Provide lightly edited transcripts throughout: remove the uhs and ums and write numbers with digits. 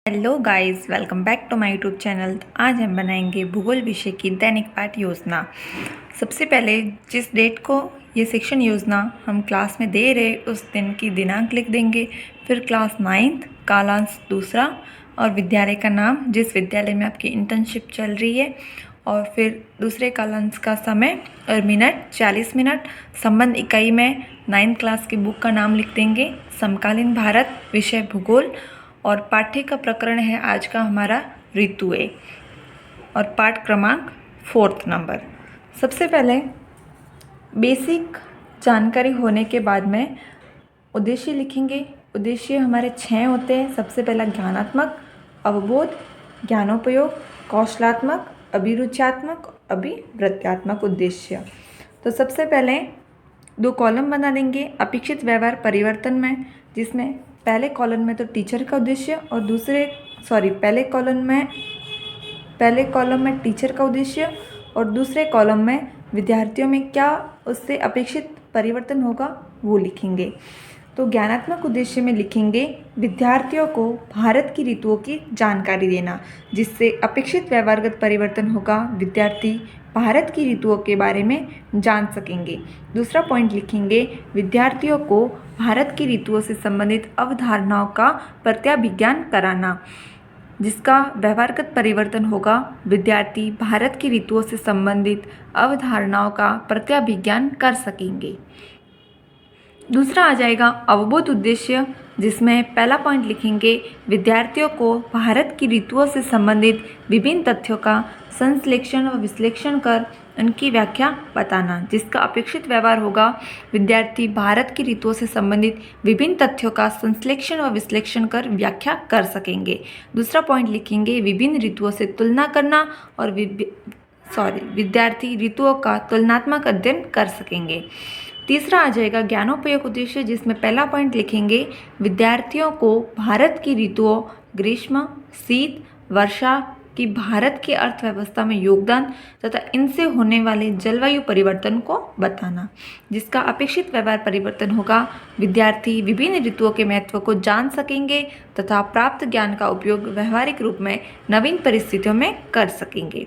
Hello guys, welcome back to my YouTube channel. आज हम बनाएंगे भूगोल विषय की दैनिक पाठ योजना। सबसे पहले जिस डेट को ये सेक्शन योजना हम क्लास में दे रहे उस दिन की दिनांक लिख देंगे। फिर क्लास 9th कालांश दूसरा और विद्यालय का नाम, जिस विद्यालय में आपकी इंटर्नशिप चल रही है, और फिर दूसरे कालांश का समय और मिनट 40 मिनट। संबंध इकाई में 9th क्लास की बुक का नाम लिख देंगे। समकालीन भारत, विषय भूगोल, और पाठ्य का प्रकरण है आज का हमारा ऋतुएं, और पाठ क्रमांक 4th नंबर। सबसे पहले बेसिक जानकारी होने के बाद में उद्देश्य लिखेंगे। उद्देश्य हमारे 6 होते हैं। सबसे पहला ज्ञानात्मक, अवबोध, ज्ञानोपयोग, कौशलात्मक, अभिरुचात्मक, अभिवृत्त्यात्मक उद्देश्य। तो सबसे पहले 2 कॉलम बना देंगे अपेक्षित व्यवहार परिवर्तन में, जिसमें पहले कॉलम में तो टीचर का उद्देश्य और पहले कॉलम में टीचर का उद्देश्य और दूसरे कॉलम में विद्यार्थियों में क्या उससे अपेक्षित परिवर्तन होगा वो लिखेंगे। तो ज्ञानात्मक उद्देश्य में लिखेंगे विद्यार्थियों को भारत की ऋतुओं की जानकारी देना, जिससे अपेक्षित व्यवहारगत परिवर्तन होगा। विद्यार्थी भारत की ऋतुओं के बारे में जान सकेंगे। दूसरा पॉइंट लिखेंगे विद्यार्थियों को भारत की ऋतुओं से संबंधित अवधारणाओं का प्रत्याभिज्ञान कराना, जिसका व्यवहारगत परिवर्तन होगा। विद्यार्थी भारत की ऋतुओं से संबंधित अवधारणाओं का प्रत्याभिज्ञान कर सकेंगे। दूसरा आ जाएगा अवबोध उद्देश्य, जिसमें पहला पॉइंट लिखेंगे विद्यार्थियों को भारत की ऋतुओं से संबंधित विभिन्न तथ्यों का संश्लेषण व विश्लेषण कर उनकी व्याख्या बताना, जिसका अपेक्षित व्यवहार होगा। विद्यार्थी भारत की ऋतुओं से संबंधित विभिन्न तथ्यों का संश्लेषण व विश्लेषण कर व्याख्या कर सकेंगे। दूसरा पॉइंट लिखेंगे विभिन्न ऋतुओं से तुलना करना और विद्यार्थी ऋतुओं का तुलनात्मक अध्ययन कर सकेंगे। तीसरा आ जाएगा ज्ञानोपयोग उद्देश्य, जिसमें पहला पॉइंट लिखेंगे विद्यार्थियों को भारत की ऋतुओं ग्रीष्म, शीत, वर्षा की भारत की अर्थव्यवस्था में योगदान तथा इनसे होने वाले जलवायु परिवर्तन को बताना, जिसका अपेक्षित व्यवहार परिवर्तन होगा। विद्यार्थी विभिन्न ऋतुओं के महत्व को जान सकेंगे तथा प्राप्त ज्ञान का उपयोग व्यवहारिक रूप में नवीन परिस्थितियों में कर सकेंगे।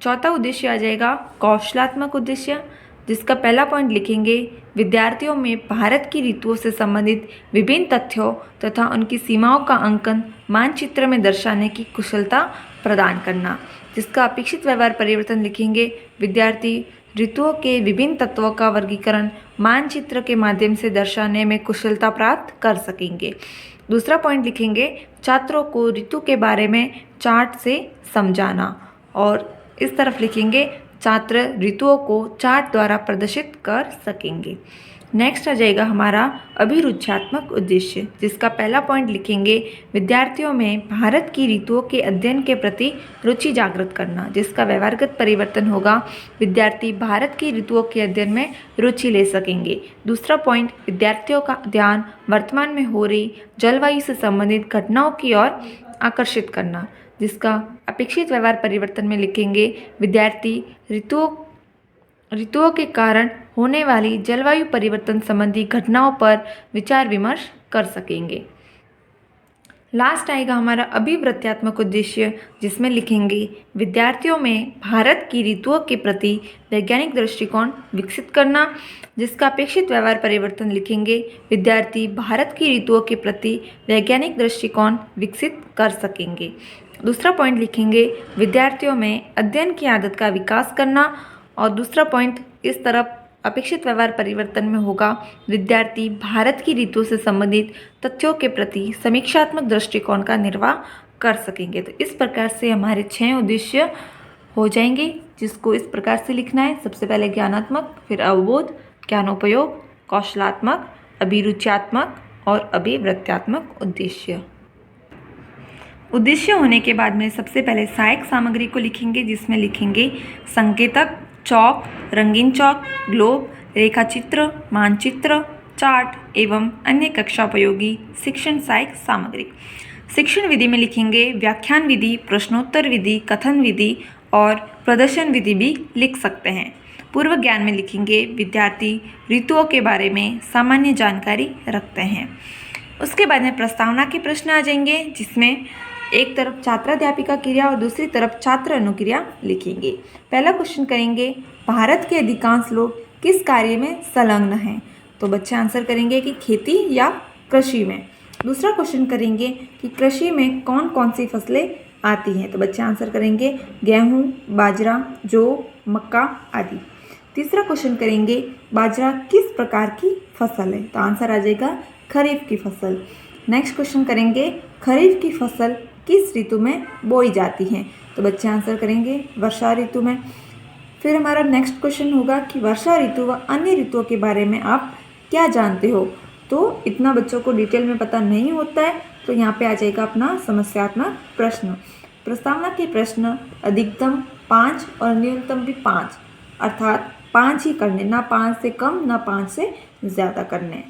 चौथा उद्देश्य आ जाएगा कौशलात्मक उद्देश्य, जिसका पहला पॉइंट लिखेंगे विद्यार्थियों में भारत की ऋतुओं से संबंधित विभिन्न तथ्यों तथा उनकी सीमाओं का अंकन मानचित्र में दर्शाने की कुशलता प्रदान करना, जिसका अपेक्षित व्यवहार परिवर्तन लिखेंगे विद्यार्थी ऋतुओं के विभिन्न तत्वों का वर्गीकरण मानचित्र के माध्यम से दर्शाने में कुशलता प्राप्त कर सकेंगे। दूसरा पॉइंट लिखेंगे छात्रों को ऋतु के बारे में चार्ट से समझाना, और इस तरफ लिखेंगे छात्र ऋतुओं को चार्ट द्वारा प्रदर्शित कर सकेंगे। नेक्स्ट आ जाएगा हमारा अभिरुचात्मक उद्देश्य, जिसका पहला पॉइंट लिखेंगे विद्यार्थियों में भारत की ऋतुओं के अध्ययन के प्रति रुचि जागृत करना, जिसका व्यवहारगत परिवर्तन होगा। विद्यार्थी भारत की ऋतुओं के अध्ययन में रुचि ले सकेंगे। दूसरा पॉइंट विद्यार्थियों का ध्यान वर्तमान में हो रही जलवायु से संबंधित घटनाओं की ओर आकर्षित करना, जिसका अपेक्षित व्यवहार परिवर्तन में लिखेंगे विद्यार्थी ऋतुओं के कारण होने वाली जलवायु परिवर्तन संबंधी घटनाओं पर विचार विमर्श कर सकेंगे। लास्ट आएगा हमारा अभिवृत्त्यात्मक उद्देश्य, जिसमें लिखेंगे विद्यार्थियों में भारत की ऋतुओं के प्रति वैज्ञानिक दृष्टिकोण विकसित करना, जिसका अपेक्षित व्यवहार परिवर्तन लिखेंगे विद्यार्थी भारत की ऋतुओं के प्रति वैज्ञानिक दृष्टिकोण विकसित कर सकेंगे। दूसरा पॉइंट लिखेंगे विद्यार्थियों में अध्ययन की आदत का विकास करना, और दूसरा पॉइंट इस तरफ अपेक्षित व्यवहार परिवर्तन में होगा विद्यार्थी भारत की ऋतुओं से संबंधित तथ्यों के प्रति समीक्षात्मक दृष्टिकोण का निर्वाह कर सकेंगे। तो इस प्रकार से हमारे 6 उद्देश्य हो जाएंगे, जिसको इस प्रकार से लिखना है। सबसे पहले ज्ञानात्मक, फिर अवबोध, ज्ञानोपयोग, कौशलात्मक, अभिरुचात्मक और अभिवृत्त्यात्मक उद्देश्य। उद्देश्य होने के बाद में सबसे पहले सहायक सामग्री को लिखेंगे, जिसमें लिखेंगे संकेतक, चौक, रंगीन चौक, ग्लोब, रेखाचित्र, मानचित्र, चार्ट एवं अन्य कक्षापयोगी शिक्षण सहायक सामग्री। शिक्षण विधि में लिखेंगे व्याख्यान विधि, प्रश्नोत्तर विधि, कथन विधि और प्रदर्शन विधि भी लिख सकते हैं। पूर्व ज्ञान में लिखेंगे विद्यार्थी ऋतुओं के बारे में सामान्य जानकारी रखते हैं। उसके बाद में प्रस्तावना के प्रश्न आ जाएंगे, जिसमें एक तरफ छात्राध्यापिका क्रिया और दूसरी तरफ छात्र अनुक्रिया लिखेंगे। पहला क्वेश्चन करेंगे, भारत के अधिकांश लोग किस कार्य में संलग्न हैं? तो बच्चे आंसर करेंगे कि खेती या कृषि में। दूसरा क्वेश्चन करेंगे कि कृषि में कौन कौन सी फसलें आती हैं? तो बच्चे आंसर करेंगे गेहूँ, बाजरा, जौ, मक्का आदि। तीसरा क्वेश्चन करेंगे, बाजरा किस प्रकार की फसल है? तो आंसर आ जाएगा खरीफ की फसल। नेक्स्ट क्वेश्चन करेंगे, खरीफ की फसल किस ऋतु में बोई जाती है? तो बच्चे आंसर करेंगे वर्षा ऋतु में। फिर हमारा नेक्स्ट क्वेश्चन होगा कि वर्षा ऋतु व अन्य ऋतुओं के बारे में आप क्या जानते हो? तो इतना बच्चों को डिटेल में पता नहीं होता है, तो यहाँ पे आ जाएगा अपना समस्यात्मक प्रश्न। प्रस्तावना के प्रश्न अधिकतम 5 और न्यूनतम भी 5, अर्थात 5 ही करने, ना 5 से कम ना 5 से ज़्यादा करने।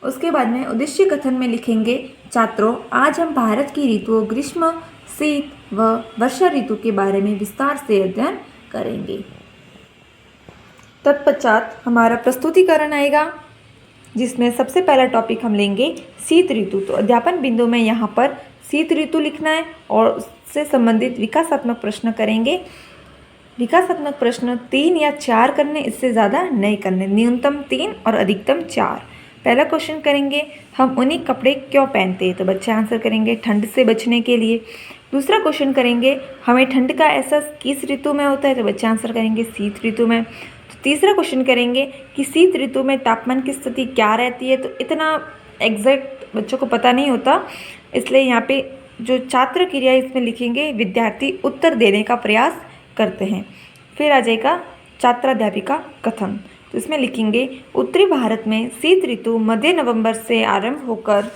उसके बाद में उद्देश्य कथन में लिखेंगे, छात्रों आज हम भारत की ऋतुओं ग्रीष्म, शीत व वर्षा ऋतु के बारे में विस्तार से अध्ययन करेंगे। तत्पश्चात हमारा प्रस्तुतिकरण आएगा, जिसमें सबसे पहला टॉपिक हम लेंगे शीत ऋतु। तो अध्यापन बिंदु में यहाँ पर शीत ऋतु लिखना है और उससे संबंधित विकासात्मक प्रश्न करेंगे। विकासात्मक प्रश्न 3 या 4 करने, इससे ज़्यादा नहीं करने, न्यूनतम 3 और अधिकतम 4। पहला क्वेश्चन करेंगे, हम ऊनी कपड़े क्यों पहनते हैं? तो बच्चे आंसर करेंगे ठंड से बचने के लिए। दूसरा क्वेश्चन करेंगे, हमें ठंड का एहसास किस ऋतु में होता है? तो बच्चे आंसर करेंगे शीत ऋतु में। तो तीसरा क्वेश्चन करेंगे कि शीत ऋतु में तापमान की स्थिति क्या रहती है? तो इतना एग्जैक्ट बच्चों को पता नहीं होता, इसलिए यहाँ पे जो छात्र क्रिया इसमें लिखेंगे, विद्यार्थी उत्तर देने का प्रयास करते हैं। फिर आ जाएगा छात्राध्यापिका कथन। तो इसमें लिखेंगे, उत्तरी भारत में शीत ऋतु मध्य नवंबर से आरंभ होकर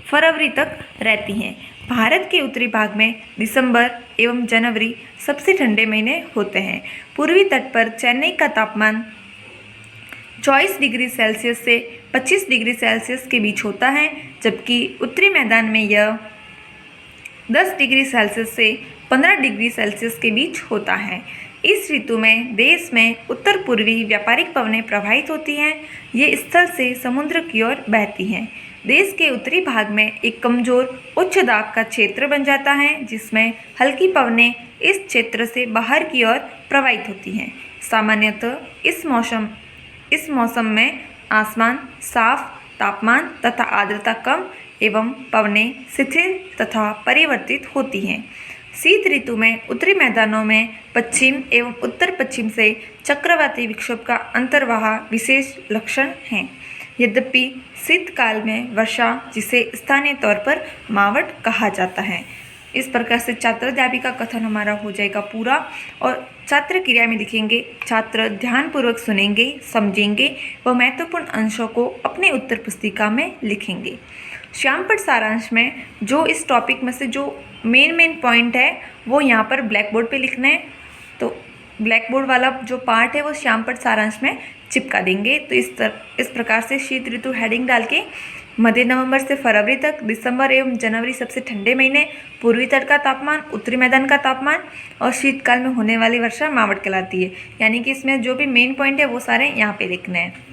फरवरी तक रहती हैं। भारत के उत्तरी भाग में दिसंबर एवं जनवरी सबसे ठंडे महीने होते हैं। पूर्वी तट पर चेन्नई का तापमान 24 डिग्री सेल्सियस से 25 डिग्री सेल्सियस के बीच होता है, जबकि उत्तरी मैदान में यह 10 डिग्री सेल्सियस से 15 डिग्री सेल्सियस के बीच होता है। इस ऋतु में देश में उत्तर पूर्वी व्यापारिक पवनें प्रवाहित होती हैं। ये स्थल से समुद्र की ओर बहती हैं। देश के उत्तरी भाग में एक कमजोर उच्च दाब का क्षेत्र बन जाता है, जिसमें हल्की पवनें इस क्षेत्र से बाहर की ओर प्रवाहित होती हैं। सामान्यतः इस मौसम में आसमान साफ, तापमान तथा आर्द्रता कम एवं पवनें शिथिल तथा परिवर्तित होती हैं। शीत ऋतु में उत्तरी मैदानों में पश्चिम एवं उत्तर पश्चिम से चक्रवाती विक्षोभ का अंतर्वाह विशेष लक्षण हैं। यद्यपि शीतकाल में वर्षा, जिसे स्थानीय तौर पर मावट कहा जाता है। इस प्रकार से छात्राध्यापिका कथन हमारा हो जाएगा पूरा। और छात्र क्रिया में लिखेंगे, छात्र ध्यानपूर्वक सुनेंगे, समझेंगे व महत्वपूर्ण अंशों को अपने उत्तर पुस्तिका में लिखेंगे। श्यामपट्ट सारांश में जो इस टॉपिक में से जो मेन पॉइंट है वो यहाँ पर ब्लैक बोर्ड पे लिखना है। तो ब्लैक बोर्ड वाला जो पार्ट है वो श्यामपट्ट सारांश में चिपका देंगे। तो इस प्रकार से शीत ऋतु हेडिंग डाल के मध्य नवंबर से फरवरी तक, दिसंबर एवं जनवरी सबसे ठंडे महीने, पूर्वी तट का तापमान, उत्तरी मैदान का तापमान और शीतकाल में होने वाली वर्षा मावट कहलाती है। यानी कि इसमें जो भी मेन पॉइंट है वो सारे यहाँ पे लिखने हैं।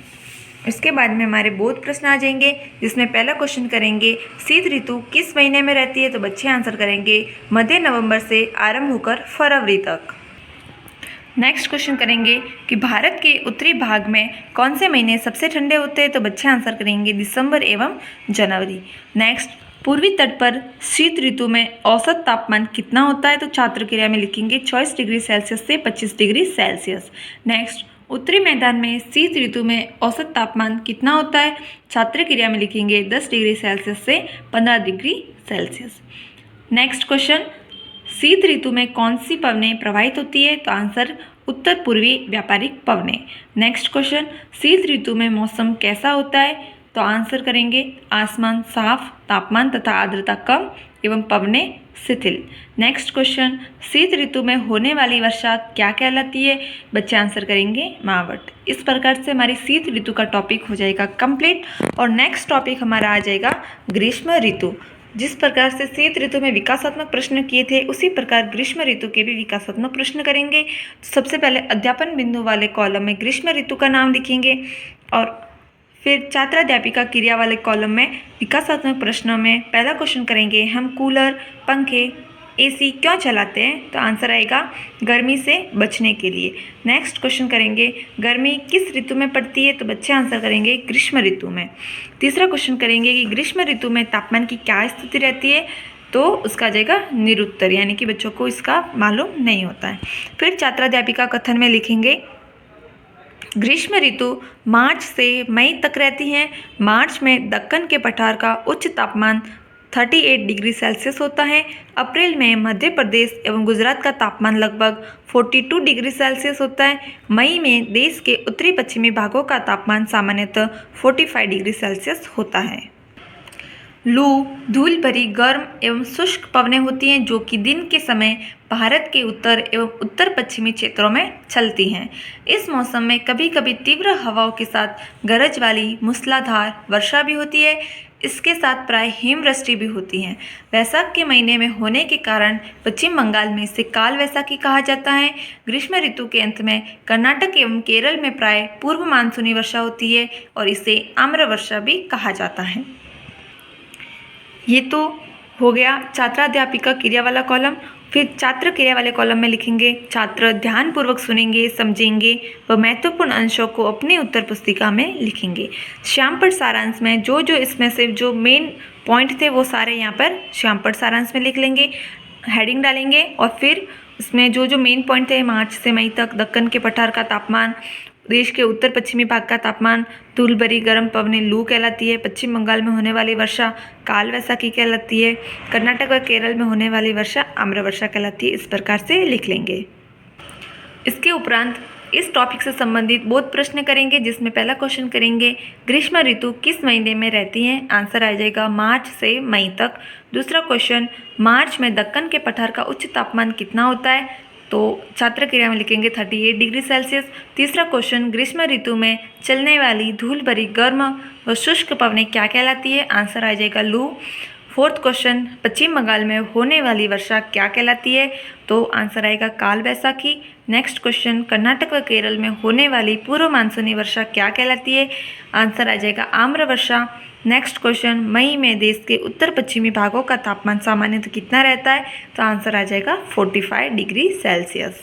इसके बाद में हमारे बोध प्रश्न आ जाएंगे, जिसमें पहला क्वेश्चन करेंगे, शीत ऋतु किस महीने में रहती है? तो बच्चे आंसर करेंगे मध्य नवंबर से आरंभ होकर फरवरी तक। नेक्स्ट क्वेश्चन करेंगे कि भारत के उत्तरी भाग में कौन से महीने सबसे ठंडे होते हैं? तो बच्चे आंसर करेंगे दिसंबर एवं जनवरी। नेक्स्ट, पूर्वी तट पर शीत ऋतु में औसत तापमान कितना होता है? तो छात्र क्रिया में लिखेंगे 24 डिग्री सेल्सियस से 25 डिग्री सेल्सियस। नेक्स्ट, उत्तरी मैदान में शीत ऋतु में औसत तापमान कितना होता है? छात्र क्रिया में लिखेंगे 10 डिग्री सेल्सियस से 15 डिग्री सेल्सियस। नेक्स्ट क्वेश्चन, शीत ऋतु में कौन सी पवनें प्रवाहित होती है? तो आंसर उत्तर पूर्वी व्यापारिक पवनें। नेक्स्ट क्वेश्चन, शीत ऋतु में मौसम कैसा होता है? तो आंसर करेंगे आसमान साफ, तापमान तथा आर्द्रता कम एवं पवनें शिथिल। नेक्स्ट क्वेश्चन, शीत ऋतु में होने वाली वर्षा क्या कहलाती है? बच्चे आंसर करेंगे मावट। इस प्रकार से हमारी शीत ऋतु का टॉपिक हो जाएगा कंप्लीट। और नेक्स्ट टॉपिक हमारा आ जाएगा ग्रीष्म ऋतु। जिस प्रकार से शीत ऋतु में विकासात्मक प्रश्न किए थे, उसी प्रकार ग्रीष्म ऋतु के भी विकासात्मक प्रश्न करेंगे। सबसे पहले अध्यापन बिंदु वाले कॉलम में ग्रीष्म ऋतु का नाम लिखेंगे और फिर छात्राध्यापिका क्रिया वाले कॉलम में विकासात्मक प्रश्नों में पहला क्वेश्चन करेंगे हम कूलर, पंखे, एसी क्यों चलाते हैं? तो आंसर आएगा गर्मी से बचने के लिए। नेक्स्ट क्वेश्चन करेंगे गर्मी किस ऋतु में पड़ती है? तो बच्चे आंसर करेंगे ग्रीष्म ऋतु में। तीसरा क्वेश्चन करेंगे कि ग्रीष्म ऋतु में तापमान की क्या स्थिति रहती है? तो उसका आ जाएगा निरुत्तर, यानी कि बच्चों को इसका मालूम नहीं होता है। फिर छात्राध्यापिका कथन में लिखेंगे ग्रीष्म ऋतु मार्च से मई तक रहती है। मार्च में दक्कन के पठार का उच्च तापमान 38 डिग्री सेल्सियस होता है। अप्रैल में मध्य प्रदेश एवं गुजरात का तापमान लगभग 42 डिग्री सेल्सियस होता है। मई में देश के उत्तरी पश्चिमी भागों का तापमान सामान्यतः 45 डिग्री सेल्सियस होता है। लू धूल भरी गर्म एवं शुष्क पवनें होती हैं जो कि दिन के समय भारत के उत्तर एवं उत्तर पश्चिमी क्षेत्रों में चलती हैं। इस मौसम में कभी कभी तीव्र हवाओं के साथ गरज वाली मूसलाधार वर्षा भी होती है। इसके साथ प्राय हिमवृष्टि भी होती है। वैशाख के महीने में होने के कारण पश्चिम बंगाल में इसे काल वैशाखी कहा जाता है। ग्रीष्म ऋतु के अंत में कर्नाटक एवं केरल में प्राय पूर्व मानसूनी वर्षा होती है और इसे आम्र वर्षा भी कहा जाता है। ये तो हो गया छात्राध्यापिका क्रिया वाला कॉलम। फिर छात्र क्रिया वाले कॉलम में लिखेंगे छात्र ध्यानपूर्वक सुनेंगे, समझेंगे व महत्वपूर्ण अंशों को अपनी उत्तर पुस्तिका में लिखेंगे। श्यामपट सारांश में जो इसमें से जो मेन पॉइंट थे वो सारे यहाँ पर श्यामपट सारांश में लिख लेंगे, हेडिंग डालेंगे और फिर उसमें जो मेन पॉइंट थे मार्च से मई तक दक्कन के पठार का तापमान, देश के उत्तर पश्चिमी भाग का तापमान, धूल भरी गर्म पवनें लू कहलाती है। पश्चिम बंगाल में होने वाली वर्षा काल वैशाखी कहलाती है। कर्नाटक व केरल में होने वाली वर्षा आम्र वर्षा कहलाती है। इस प्रकार से लिख लेंगे। इसके उपरांत इस टॉपिक से संबंधित बहुत प्रश्न करेंगे जिसमें पहला क्वेश्चन करेंगे ग्रीष्म ऋतु किस महीने में रहती है? आंसर आ जाएगा मार्च से मई तक। दूसरा क्वेश्चन मार्च में दक्कन के पठार का उच्च तापमान कितना होता है? तो छात्र क्रिया में लिखेंगे 38 डिग्री सेल्सियस। तीसरा क्वेश्चन ग्रीष्म ऋतु में चलने वाली धूल भरी गर्म व शुष्क पवनें क्या कहलाती है? आंसर आ जाएगा लू। फोर्थ क्वेश्चन पश्चिम बंगाल में होने वाली वर्षा क्या कहलाती है? तो आंसर आएगा काल वैशाखी। नेक्स्ट क्वेश्चन कर्नाटक व केरल में होने वाली पूर्व मानसूनी वर्षा क्या कहलाती है? आंसर आ जाएगा आम्र वर्षा। नेक्स्ट क्वेश्चन मई में देश के उत्तर पश्चिमी भागों का तापमान सामान्यतः कितना रहता है? तो आंसर आ जाएगा 45 डिग्री सेल्सियस।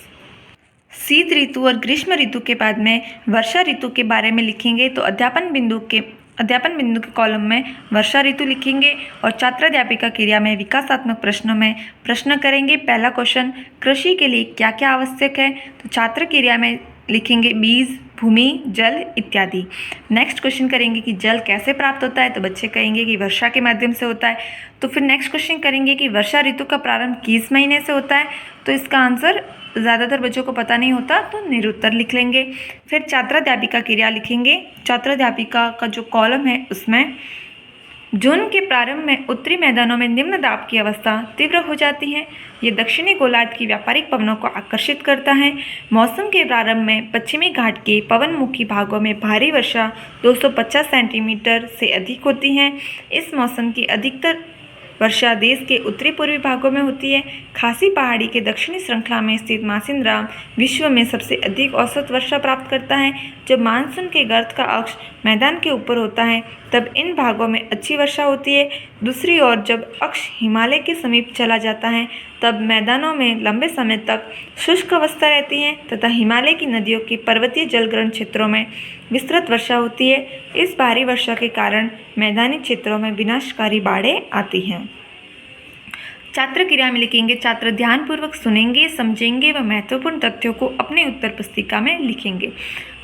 शीत ऋतु और ग्रीष्म ऋतु के बाद में वर्षा ऋतु के बारे में लिखेंगे। तो अध्यापन बिंदु के कॉलम में वर्षा ऋतु लिखेंगे और छात्राध्यापिका क्रिया में विकासात्मक प्रश्नों में प्रश्न करेंगे। पहला क्वेश्चन कृषि के लिए क्या क्या आवश्यक है? तो छात्र क्रिया में लिखेंगे बीज, भूमि, जल इत्यादि। नेक्स्ट क्वेश्चन करेंगे कि जल कैसे प्राप्त होता है? तो बच्चे कहेंगे कि वर्षा के माध्यम से होता है। तो फिर नेक्स्ट क्वेश्चन करेंगे कि वर्षा ऋतु का प्रारंभ किस महीने से होता है? तो इसका आंसर ज़्यादातर बच्चों को पता नहीं होता तो निरुत्तर लिख लेंगे। फिर छात्राध्यापिका क्रिया लिखेंगे। छात्राध्यापिका का जो कॉलम है उसमें जून के प्रारंभ में उत्तरी मैदानों में निम्न दाब की अवस्था तीव्र हो जाती है। ये दक्षिणी गोलार्ध की व्यापारिक पवनों को आकर्षित करता है। मौसम के प्रारंभ में पश्चिमी घाट के पवनमुखी भागों में भारी वर्षा 250 सेंटीमीटर से अधिक होती है। इस मौसम की अधिकतर वर्षा देश के उत्तरी पूर्वी भागों में होती है। खासी पहाड़ी के दक्षिणी श्रृंखला में स्थित मासिनराम विश्व में सबसे अधिक औसत वर्षा प्राप्त करता है। जब मानसून के गर्त का अक्ष मैदान के ऊपर होता है तब इन भागों में अच्छी वर्षा होती है। दूसरी ओर जब अक्ष हिमालय के समीप चला जाता है तब मैदानों में लंबे समय तक शुष्क अवस्था रहती है तथा हिमालय की नदियों के पर्वतीय जलग्रहण क्षेत्रों में विस्तृत वर्षा होती है। इस भारी वर्षा के कारण मैदानी क्षेत्रों में विनाशकारी बाढ़ें आती हैं। छात्र क्रिया में लिखेंगे छात्र ध्यानपूर्वक सुनेंगे, समझेंगे व महत्वपूर्ण तथ्यों को अपनी उत्तर पुस्तिका में लिखेंगे।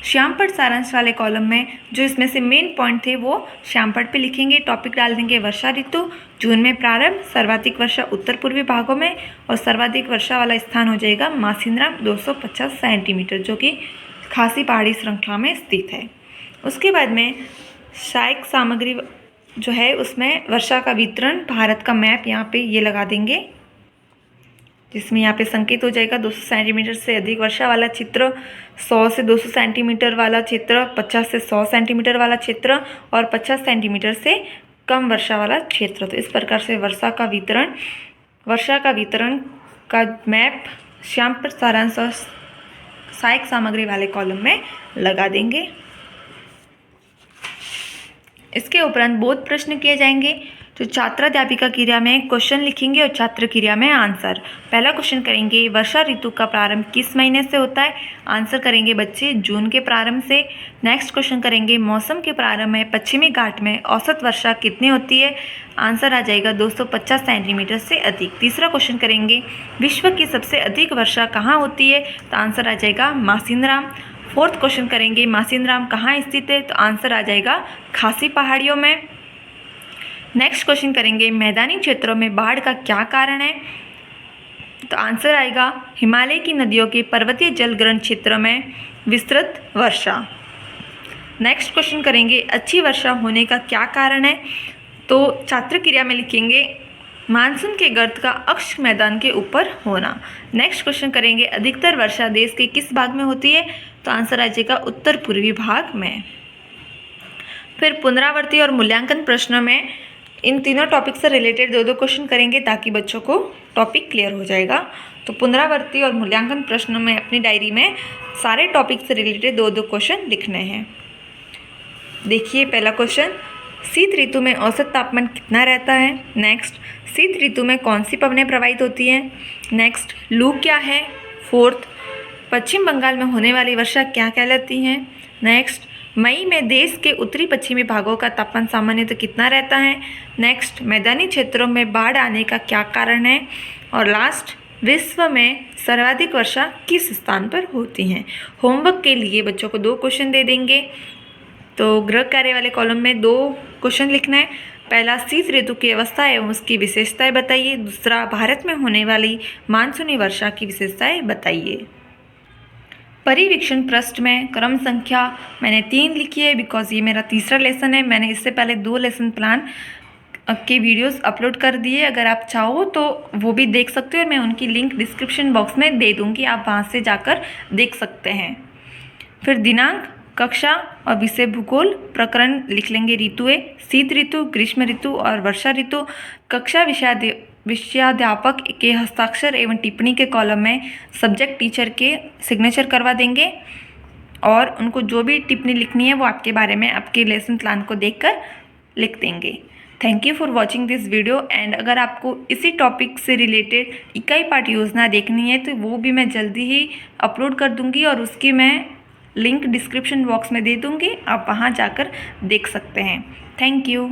श्यामपट सारांश वाले कॉलम में जो इसमें से मेन पॉइंट थे वो श्यामपट पे लिखेंगे। टॉपिक डाल देंगे वर्षा ऋतु, जून में प्रारंभ, सर्वाधिक वर्षा उत्तर पूर्वी भागों में और सर्वाधिक वर्षा वाला स्थान हो जाएगा मासिनराम 250 सेंटीमीटर जो कि खासी पहाड़ी श्रृंखला में स्थित है। उसके बाद में सहायक सामग्री जो है उसमें वर्षा का वितरण, भारत का मैप यहाँ पे ये लगा देंगे जिसमें यहाँ पे संकेत हो जाएगा 200 सेंटीमीटर से अधिक वर्षा वाला क्षेत्र, 100 से 200 सेंटीमीटर वाला क्षेत्र, 50 से 100 सेंटीमीटर वाला क्षेत्र और 50 सेंटीमीटर से कम वर्षा वाला क्षेत्र। तो इस प्रकार से वर्षा का वितरण का मैप श्यामपट सारांश और सहायक सामग्री वाले कॉलम में लगा देंगे। इसके उपरांत बोध प्रश्न किए जाएंगे। तो छात्राध्यापिका क्रिया में क्वेश्चन लिखेंगे और छात्र क्रिया में आंसर। पहला क्वेश्चन करेंगे, वर्षा ऋतु का प्रारंभ किस महीने से होता है? आंसर करेंगे बच्चे जून के प्रारंभ से। नेक्स्ट क्वेश्चन करेंगे, मौसम के प्रारंभ में पश्चिमी घाट में औसत वर्षा कितनी होती है? आंसर आ जाएगा 250 सेंटीमीटर से अधिक। तीसरा क्वेश्चन करेंगे, विश्व की सबसे अधिक वर्षा कहाँ होती है? तो आंसर आ जाएगा मासिनराम। फोर्थ क्वेश्चन करेंगे, मासिनराम कहाँ स्थित है? तो आंसर आ जाएगा खासी पहाड़ियों में। नेक्स्ट क्वेश्चन करेंगे, मैदानी क्षेत्रों में बाढ़ का क्या कारण है? तो आंसर आएगा हिमालय की नदियों के पर्वतीय जलग्रहण क्षेत्र में विस्तृत वर्षा। नेक्स्ट क्वेश्चन करेंगे, अच्छी वर्षा होने का क्या कारण है? तो छात्र क्रिया में लिखेंगे मानसून के गर्त का अक्ष मैदान के ऊपर होना। नेक्स्ट क्वेश्चन करेंगे, अधिकतर वर्षा देश के किस भाग में होती है? तो आंसर आ जाएगा उत्तर पूर्वी भाग में। फिर पुनरावृत्ति और मूल्यांकन प्रश्नों में इन तीनों टॉपिक से रिलेटेड 2-2 क्वेश्चन करेंगे ताकि बच्चों को टॉपिक क्लियर हो जाएगा। तो पुनरावृत्ति और मूल्यांकन प्रश्नों में अपनी डायरी में सारे टॉपिक से रिलेटेड 2-2 क्वेश्चन लिखने हैं। देखिए पहला क्वेश्चन, शीत ऋतु में औसत तापमान कितना रहता है? नेक्स्ट, शीत ऋतु में कौन सी पवनें प्रवाहित होती हैं? नेक्स्ट, लू क्या है? फोर्थ, पश्चिम बंगाल में होने वाली वर्षा क्या कहलाती है? नेक्स्ट, मई में देश के उत्तरी पश्चिमी भागों का तापमान सामान्यतः कितना रहता है? नेक्स्ट, मैदानी क्षेत्रों में बाढ़ आने का क्या कारण है? और लास्ट, विश्व में सर्वाधिक वर्षा किस स्थान पर होती है? होमवर्क के लिए बच्चों को 2 क्वेश्चन दे देंगे। तो गृह कार्य वाले कॉलम में 2 क्वेश्चन लिखना है। पहला, शीत ऋतु की अवस्था एवं उसकी विशेषताएं बताइए। दूसरा, भारत में होने वाली मानसूनी वर्षा की विशेषताएं बताइए। परिवीक्षण पृष्ठ में क्रम संख्या मैंने 3 लिखी है बिकॉज ये मेरा तीसरा लेसन है। मैंने इससे पहले 2 लेसन प्लान के वीडियोस अपलोड कर दिए, अगर आप चाहो तो वो भी देख सकते हो और मैं उनकी लिंक डिस्क्रिप्शन बॉक्स में दे दूँगी, आप वहाँ से जाकर देख सकते हैं। फिर दिनांक, कक्षा और विषय भूगोल। प्रकरण लिख लेंगे ऋतुएं, शीत ऋतु, ग्रीष्म ऋतु और वर्षा ऋतु। कक्षा विषयाध्यापक के हस्ताक्षर एवं टिप्पणी के कॉलम में सब्जेक्ट टीचर के सिग्नेचर करवा देंगे और उनको जो भी टिप्पणी लिखनी है वो आपके बारे में आपके लेसन प्लान को देखकर लिख देंगे। Thank you for watching this video and अगर आपको इसी टॉपिक से रिलेटेड इकाई पाठ योजना देखनी है तो वो भी मैं जल्दी ही अपलोड कर दूंगी और उसकी मैं लिंक डिस्क्रिप्शन बॉक्स में दे दूंगी, आप वहाँ जाकर देख सकते हैं। Thank you.